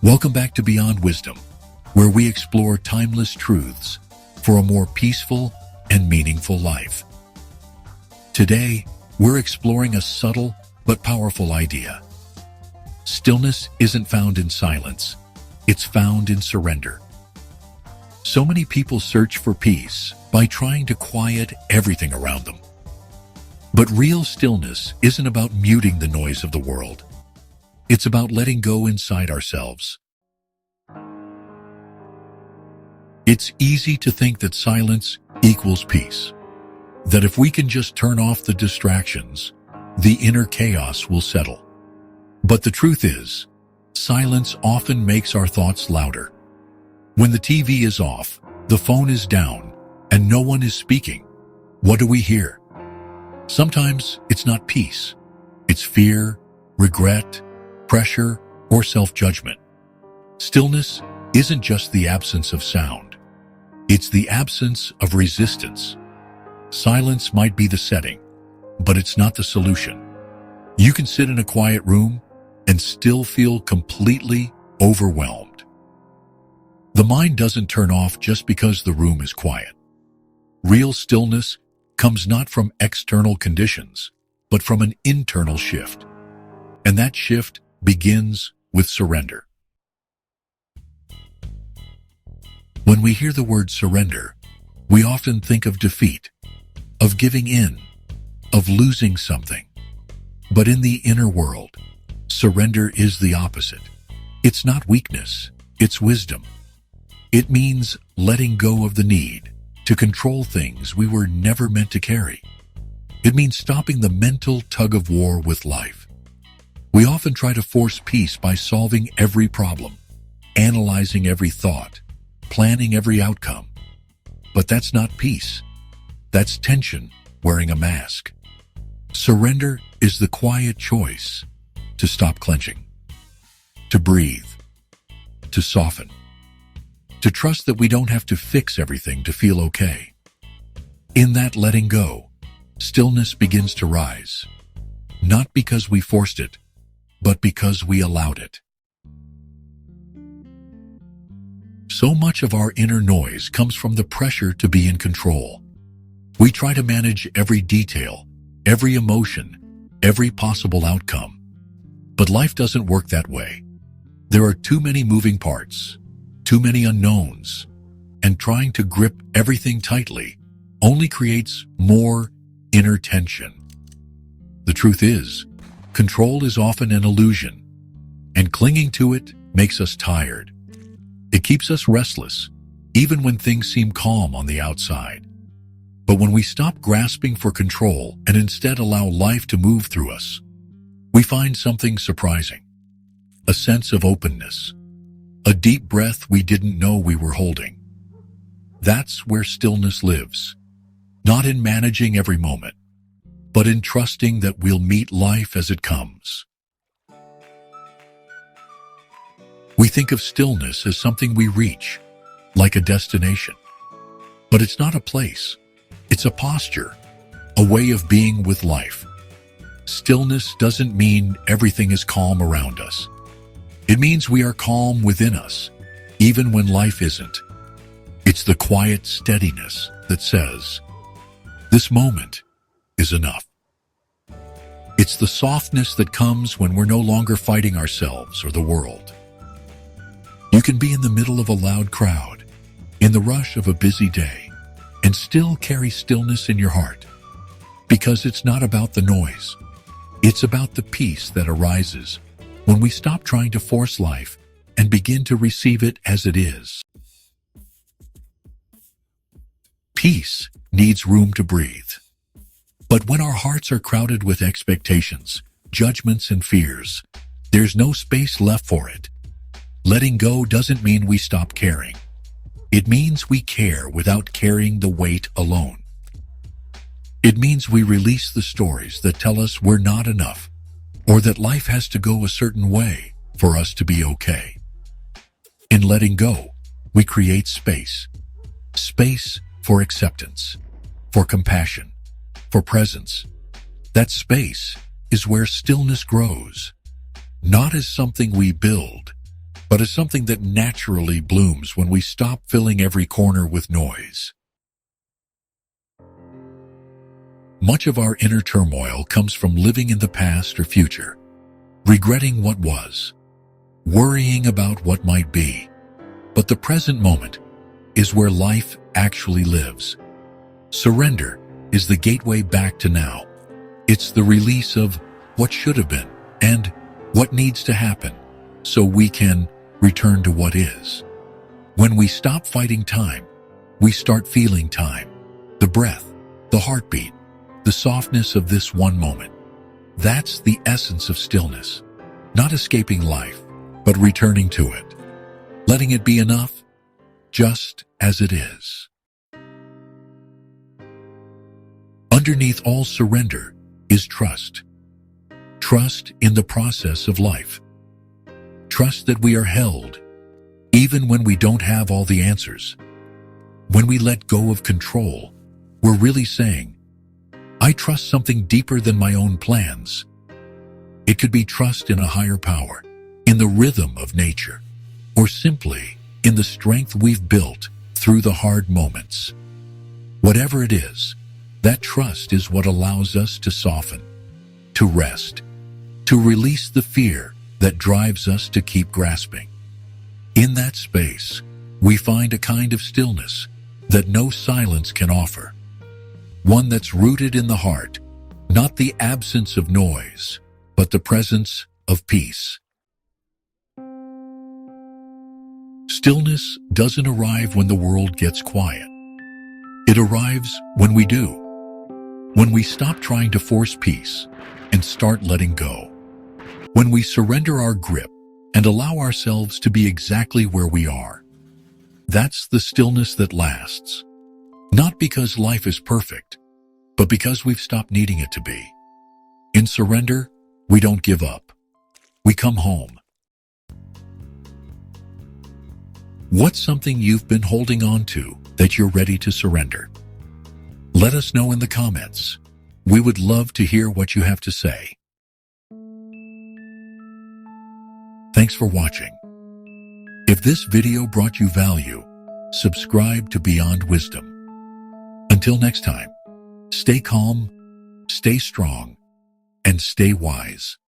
Welcome back to Beyond Wisdom, where we explore timeless truths for a more peaceful and meaningful life. Today, we're exploring a subtle but powerful idea. Stillness isn't found in silence, it's found in surrender. So many people search for peace by trying to quiet everything around them. But real stillness isn't about muting the noise of the world. It's about letting go inside ourselves. It's easy to think that silence equals peace, that if we can just turn off the distractions, the inner chaos will settle. But the truth is, silence often makes our thoughts louder. When the TV is off, the phone is down, and no one is speaking, what do we hear? Sometimes it's not peace. It's fear, regret, pressure, or self-judgment. Stillness isn't just the absence of sound. It's the absence of resistance. Silence might be the setting, but it's not the solution. You can sit in a quiet room and still feel completely overwhelmed. The mind doesn't turn off just because the room is quiet. Real stillness comes not from external conditions, but from an internal shift. And that shift begins with surrender. When we hear the word surrender, we often think of defeat, of giving in, of losing something. But in the inner world, surrender is the opposite. It's not weakness, it's wisdom. It means letting go of the need to control things we were never meant to carry. It means stopping the mental tug-of-war with life. We often try to force peace by solving every problem, analyzing every thought, planning every outcome. But that's not peace. That's tension wearing a mask. Surrender is the quiet choice to stop clenching, to breathe, to soften, to trust that we don't have to fix everything to feel okay. In that letting go, stillness begins to rise, not because we forced it, but because we allowed it. So much of our inner noise comes from the pressure to be in control. We try to manage every detail, every emotion, every possible outcome. But life doesn't work that way. There are too many moving parts, too many unknowns, and trying to grip everything tightly only creates more inner tension. The truth is, control is often an illusion, and clinging to it makes us tired. It keeps us restless, even when things seem calm on the outside. But when we stop grasping for control and instead allow life to move through us, we find something surprising. A sense of openness. A deep breath we didn't know we were holding. That's where stillness lives. Not in managing every moment, but in trusting that we'll meet life as it comes. We think of stillness as something we reach, like a destination. But it's not a place. It's a posture, a way of being with life. Stillness doesn't mean everything is calm around us. It means we are calm within us, even when life isn't. It's the quiet steadiness that says, this moment is enough. It's the softness that comes when we're no longer fighting ourselves or the world. You can be in the middle of a loud crowd, in the rush of a busy day, and still carry stillness in your heart. Because it's not about the noise. It's about the peace that arises when we stop trying to force life and begin to receive it as it is. Peace needs room to breathe. But when our hearts are crowded with expectations, judgments, and fears, there's no space left for it. Letting go doesn't mean we stop caring. It means we care without carrying the weight alone. It means we release the stories that tell us we're not enough, or that life has to go a certain way for us to be okay. In letting go, we create space. Space for acceptance, for compassion, for presence. That space is where stillness grows. not as something we build, but as something that naturally blooms when we stop filling every corner with noise. Much of our inner turmoil comes from living in the past or future, regretting what was, worrying about what might be. But the present moment is where life actually lives. Surrender is the gateway back to now. It's the release of what should have been and what needs to happen so we can return to what is. When we stop fighting time, we start feeling time. The breath, the heartbeat, the softness of this one moment. That's the essence of stillness. Not escaping life, but returning to it. Letting it be enough, just as it is. Underneath all surrender is trust. Trust in the process of life. Trust that we are held, even when we don't have all the answers. When we let go of control, we're really saying, I trust something deeper than my own plans. It could be trust in a higher power, in the rhythm of nature, or simply in the strength we've built through the hard moments. Whatever it is, that trust is what allows us to soften, to rest, to release the fear that drives us to keep grasping. In that space, we find a kind of stillness that no silence can offer. One that's rooted in the heart, not the absence of noise, but the presence of peace. Stillness doesn't arrive when the world gets quiet. It arrives when we do. When we stop trying to force peace and start letting go. When we surrender our grip and allow ourselves to be exactly where we are. That's the stillness that lasts. Not because life is perfect, but because we've stopped needing it to be. In surrender, we don't give up. We come home. What's something you've been holding on to that you're ready to surrender? Let us know in the comments. We would love to hear what you have to say. Thanks for watching. If this video brought you value, subscribe to Beyond Wisdom. Until next time, stay calm, stay strong, and stay wise.